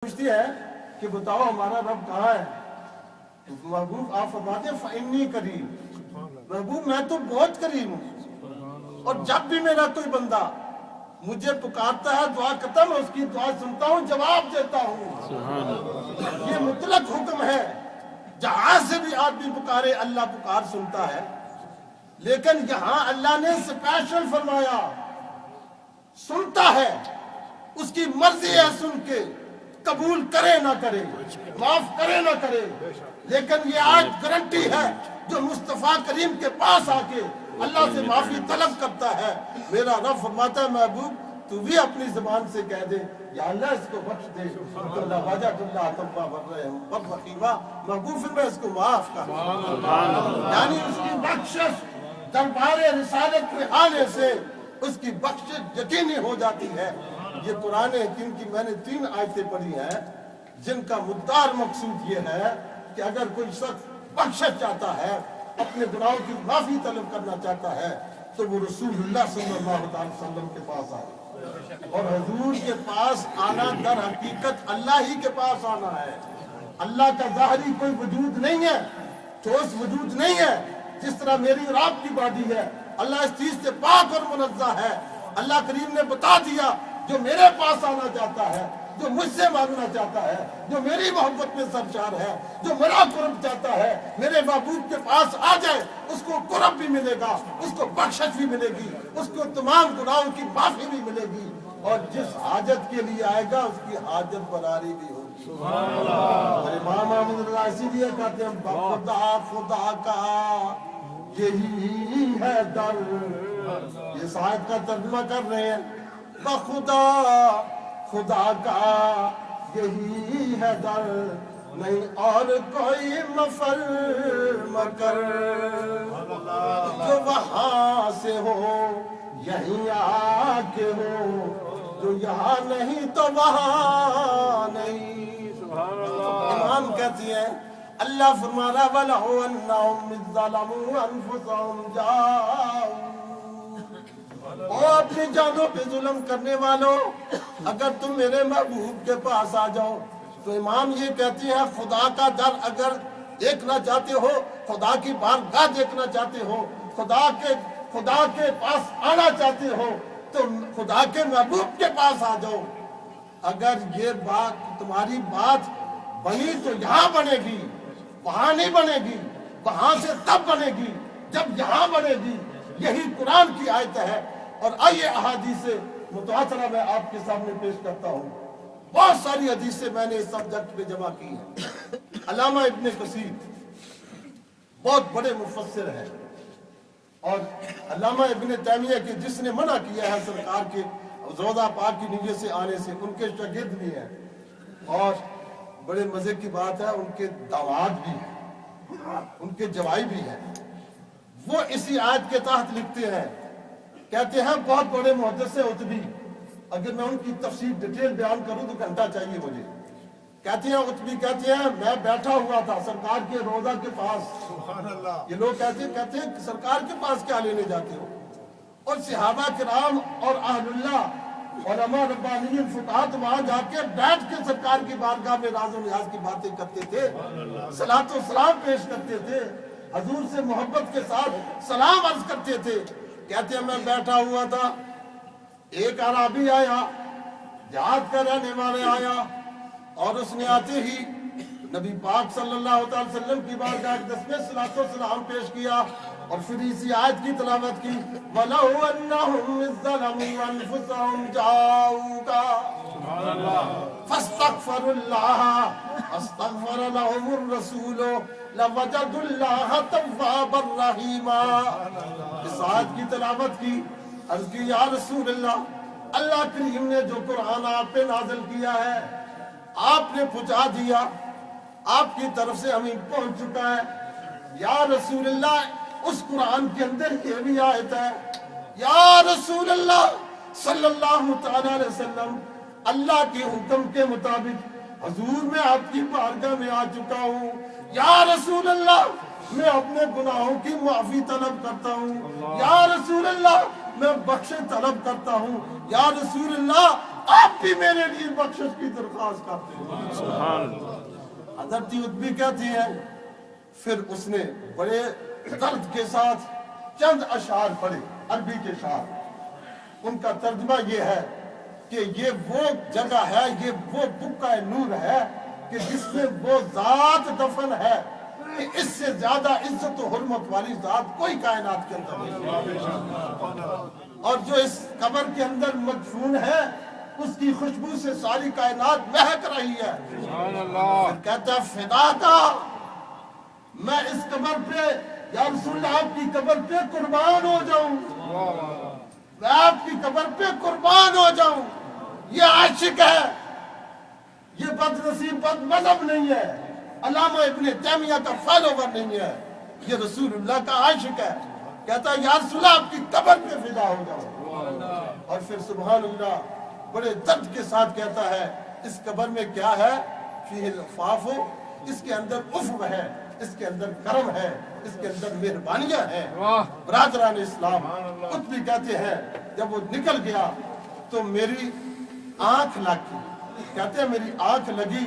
پوچھتی ہے کہ بتاؤ ہمارا رب کہاں ہے؟ تو محبوب آپ فرماتے ہیں فإنی قریب، محبوب میں تو بہت قریب ہوں، اور جب بھی میرا کوئی بندہ مجھے پکارتا ہے دعا کرتا ہے، میں اس کی دعا سنتا ہوں، جواب دیتا ہوں۔ یہ مطلق حکم ہے، جہاں سے بھی آدمی پکارے اللہ پکار سنتا ہے، لیکن یہاں اللہ نے سپیشل فرمایا سنتا ہے، اس کی مرضی ہے سن کے قبول کرے نہ کرے، معاف کرے نہ کرے، لیکن یہ آج گارنٹی ہے جو مصطفیٰ کریم کے پاس آ کے اللہ سے معافی طلب کرتا ہے، میرا رب فرماتا ہے محبوب تو بھی اپنی زبان سے کہہ دے یا اللہ اس کو بخش دے، اللہ واجد اللہ تواب الرحیم الرحیمہ، محبوب پھر میں اس کو معاف کر، یعنی اس کی بخشش دربار رسالت میں آنے سے اس کی بخشش یقینی ہو جاتی ہے۔ یہ قرآن حکیم کی میں نے 3 آیتیں پڑھی ہیں جن کا مدار مقصود یہ ہے کہ اگر کوئی شخص بخشش چاہتا ہے، اپنے گناہوں کی معافی طلب کرنا چاہتا ہے، تو وہ رسول اللہ صلی اللہ علیہ وسلم کے پاس آئے، اور حضور کے پاس آنا در حقیقت اللہ ہی کے پاس آنا ہے۔ اللہ کا ظاہری کوئی وجود نہیں ہے، ٹھوس وجود نہیں ہے، جس طرح میری اور آپ کی باڈی ہے، اللہ اس چیز سے پاک اور منزہ ہے۔ اللہ کریم نے بتا دیا جو میرے پاس آنا چاہتا ہے، جو مجھ سے مانگنا چاہتا ہے، جو میری محبت میں سرشار ہے، جو میرا قرب چاہتا ہے، میرے محبوب کے پاس آ جائے، اس کو قرب بھی ملے گا، اس کو بخشش بھی ملے گی، اس کو تمام گناہوں کی معافی بھی ملے گی، اور جس حاجت کے لیے آئے گا اس کی حاجت براری بھی ہوگی۔ سبحان اللہ۔ امام احمد اللہ اسی لیے کہتے ہیں خدا خدا کا یہی ہے در، یہ آیت کا ترجمہ کر رہے ہیں، بخدا خدا کا یہی ہے در، نہیں اور کوئی مفر مکر، جو وہاں سے ہو یہیں آ کے ہو، جو یہاں نہیں تو وہاں نہیں۔ امام کہتی ہیں اللہ فرما رہا وَلَهُ أَنَّهُمْ إِذْ ظَلَمُوا أَنفُسَهُمْ جَاءُوا، اور اپنی جانوں پہ ظلم کرنے والوں اگر تم میرے محبوب کے پاس آ جاؤ، تو امام یہ کہتی ہے خدا کا در اگر دیکھنا چاہتے ہو، خدا کی بارگاہ دیکھنا چاہتے ہو، خدا کے پاس آنا چاہتے ہو، تو خدا کے محبوب کے پاس آ جاؤ۔ اگر یہ بات تمہاری بات بنی تو یہاں بنے گی، وہاں نہیں بنے گی، وہاں سے تب بنے گی جب یہاں بنے گی۔ یہی قرآن کی آیت ہے، اور آئیے احادیث متواترہ میں آپ کے سامنے پیش کرتا ہوں۔ بہت ساری حدیثیں میں نے اس سبجیکٹ پہ جمع کی ہیں۔ علامہ ابن کثیر بہت بڑے مفسر ہیں، اور علامہ ابن تیمیہ کے جس نے منع کیا ہے سرکار کے روضہ پاک کی نیت سے آنے سے، ان کے شاگرد بھی ہیں، اور بڑے مزے کی بات ہے ان کے داماد بھی ہیں، ان کے جوائی بھی ہیں۔ وہ اسی آیت کے تحت لکھتے ہیں، کہتے ہیں بہت بڑے محدث عتبی، اگر میں ان کی تفصیل ڈیٹیل بیان کروں تو گھنٹہ چاہیے مجھے۔ کہتے ہیں عتبی کہتے ہیں میں بیٹھا ہوا تھا سرکار کے روضہ کے پاس، سبحان اللہ، یہ لوگ کہتے ہیں سرکار کے پاس کیا لینے جاتے ہو، اور صحابہ کرام اور اہل اللہ علماء ربانیین فقہاء وہاں جا کے بیٹھ کے سرکار کی بارگاہ میں راز و نیاز کی باتیں کرتے تھے، صلاۃ و سلام پیش کرتے تھے، حضور سے محبت کے ساتھ سلام عرض کرتے تھے۔ کہتے ہیں میں بیٹھا ہوا تھا، ایک عربی آیا، دیہات کا رہنے والے آیا، اور اس نے آتے ہی نبی پاک صلی اللہ علیہ وسلم کی بارگاہ اقدس میں صلاۃ و سلام پیش کیا، اور پھر اسی آیت کی تلاوت کی وَلَوْ أَنَّهُمْ إِذْ ظَلَمُوا أَنفُسَهُمْ جَاءُوكَ فَاسْتَغْفَرُوا اللَّهَ فَاسْتَغْفَرَ لَهُمُ الرَّسُولُ لَوَجَدُوا اللَّهَ تَوَّابًا رَحِيمًا۔ اس آیت کی تلاوت کی، عرض کی یا رسول اللہ، اللہ کریم نے جو قرآن آپ پہ نازل کیا ہے آپ نے پہنچا دیا، آپ کی طرف سے ہمیں پہنچ چکا ہے۔ یا رسول اللہ اس قرآن کے اندر یہ بھی آیت ہے، یا رسول اللہ صلی اللہ تعالیٰ علیہ وسلم، اللہ کے حکم کے مطابق حضور میں آپ کی بارگاہ میں آ چکا ہوں، یا رسول اللہ میں اپنے گناہوں کی معافی طلب کرتا ہوں، یا رسول اللہ میں بخش طلب کرتا ہوں، یا رسول اللہ آپ بھی میرے لیے بخشش کی درخواست کرتے ہیں۔ سبحان اللہ۔ حضرت عتبی کہتی ہے پھر اس نے بڑے درد کے ساتھ چند اشعار پڑھے، عربی کے اشعار۔ ان کا ترجمہ یہ ہے کہ یہ وہ جگہ ہے، یہ وہ بقعہ نور ہے کہ جس میں وہ ذات دفن ہے کہ اس سے زیادہ عزت و حرمت والی ذات کوئی کائنات کے اندر نہیں، اور جو اس قبر کے اندر مدفون ہے اس کی خوشبو سے ساری کائنات مہک رہی ہے۔ پھر کہتا ہے فدا کا، میں اس قبر پہ یا رسول اللہ آپ کی قبر پہ قربان ہو جاؤں، میں آپ کی قبر پہ قربان ہو جاؤں۔ یہ عاشق ہے، یہ بد نصیب بد مذہب نہیں ہے، علامہ ابن تیمیہ کا فالوور نہیں ہے، یہ رسول اللہ کا عاشق ہے۔ کہتا ہے یا رسول اللہ آپ کی قبر پہ فدا ہو جاؤں۔ اور پھر سبحان اللہ بڑے درد کے ساتھ کہتا ہے اس قبر میں کیا ہے؟ فیہ العفاف، اس کے اندر عفو ہے، اس کے اندر کرم ہے، اس کے اندر مہربانیاں ہیں۔ برادران اسلام، عتبی کہتے ہیں جب وہ نکل گیا تو میری آنکھ لگی، کہتے ہیں میری آنکھ لگی،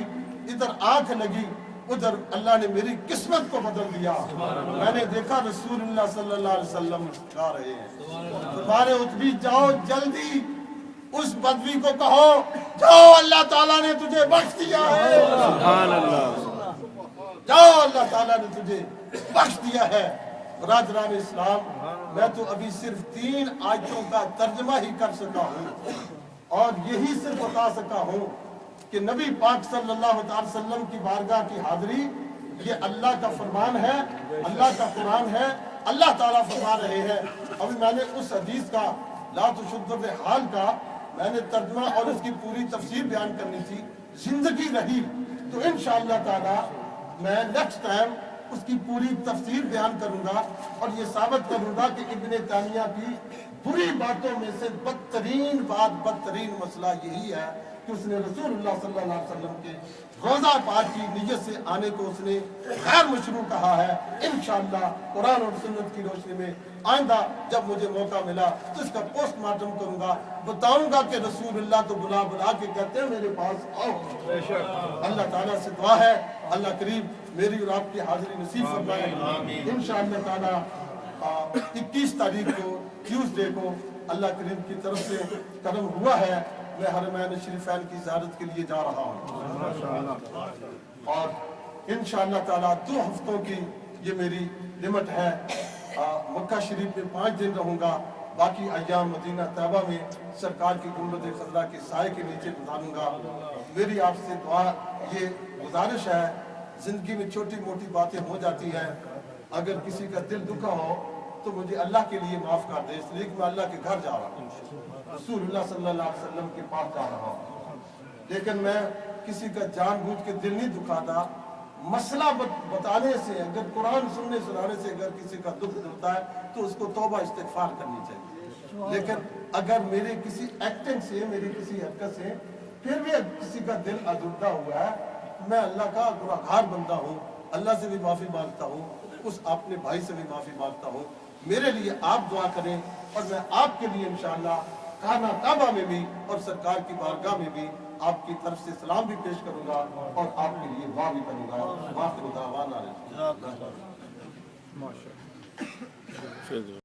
ادھر آنکھ لگی، ادھر اللہ نے میری قسمت کو بدل دیا۔ میں نے دیکھا رسول اللہ صلی اللہ علیہ وسلم جا رہے ہیں۔ تمہارے عتبی جاؤ جلدی اس بدوی کو کہو جاؤ اللہ تعالیٰ نے تجھے بخش دیا ہے، سبحان اللہ۔ جاؤ اللہ تعالیٰ نے تجھے بخش دیا ہے۔ برادران اسلام، میں تو ابھی صرف 3 آیتوں کا ترجمہ ہی کر سکا ہوں اور یہی صرف بتا سکا ہوں کہ نبی پاک صلی اللہ علیہ وسلم کی بارگاہ کی حاضری یہ اللہ کا فرمان ہے، اللہ کا قرآن ہے، اللہ تعالیٰ فرما رہے ہیں۔ ابھی میں نے اس حدیث کا لا تشد الرحال کا میں نے ترجمہ اور اس کی پوری تفسیر بیان کرنی تھی، زندگی رہی تو انشاءاللہ تعالیٰ میں نیکسٹ ٹائم اس کی پوری تفسیر بیان کروں گا اور یہ ثابت کروں گا کہ ابن تیمیہ کی بری باتوں میں سے بدترین بات، بدترین مسئلہ یہی ہے کہ اس نے رسول اللہ صلی اللہ علیہ وسلم کے روزہ پاک کی نیت سے آنے کو اس نے غیر مشروع کہا ہے۔ انشاءاللہ قرآن اور سنت کی روشنی میں آئندہ جب مجھے موقع ملا تو اس کا پوسٹ مارٹم کروں گا، بتاؤں گا کہ رسول اللہ تو بلا بلا کے کہتے ہیں میرے پاس آؤ۔ اللہ تعالیٰ سے دعا ہے اللہ کریم میری اور آپ کی حاضری نصیب فرمائے۔ انشاءاللہ تعالیٰ 21 تاریخ کو ٹیوزڈے کو اللہ کریم کی طرف سے کرم ہوا ہے، میں حرمین شریفین کی زیارت کے لیے جا رہا ہوں اور انشاءاللہ تعالیٰ 2 ہفتوں کی یہ میری لمٹ ہے۔ مکہ شریف میں 5 دن رہوں گا، باقی ایام مدینہ طیبہ میں سرکار کی گنبد خضرا کے سائے کے نیچے گزاروں گا۔ میری آپ سے دعا یہ گزارش ہے، زندگی میں چھوٹی موٹی باتیں ہو جاتی ہیں، اگر کسی کا دل دکھا ہو تو مجھے اللہ کے لیے معاف کر دے، اس لیے کہ میں اللہ کے گھر جا رہا ہوں، رسول اللہ صلی اللہ علیہ وسلم کے پاس جا رہا ہوں، لیکن میں کسی کا جان بوجھ کے دل نہیں دکھاتا۔ مسئلہ بتانے سے، اگر قرآن سننے سنانے سے اگر کسی کا دکھ دلتا ہے تو اس کو توبہ استغفار کرنی چاہیے، لیکن اگر میری کسی ایکٹنگ سے، میری کسی حرکت سے پھر بھی کسی کا دل ادھورا ہوا ہے، میں اللہ کا گنہگار بندہ ہوں، اللہ سے بھی معافی مانگتا ہوں، اس اپنے بھائی سے بھی معافی مانگتا ہوں۔ میرے لیے آپ دعا کریں اور میں آپ کے لیے انشاءاللہ خانہ کعبہ میں بھی اور سرکار کی بارگاہ میں بھی آپ کی طرف سے سلام بھی پیش کروں گا اور آپ کے لیے دعا بھی کروں گا۔ آخر دعوانا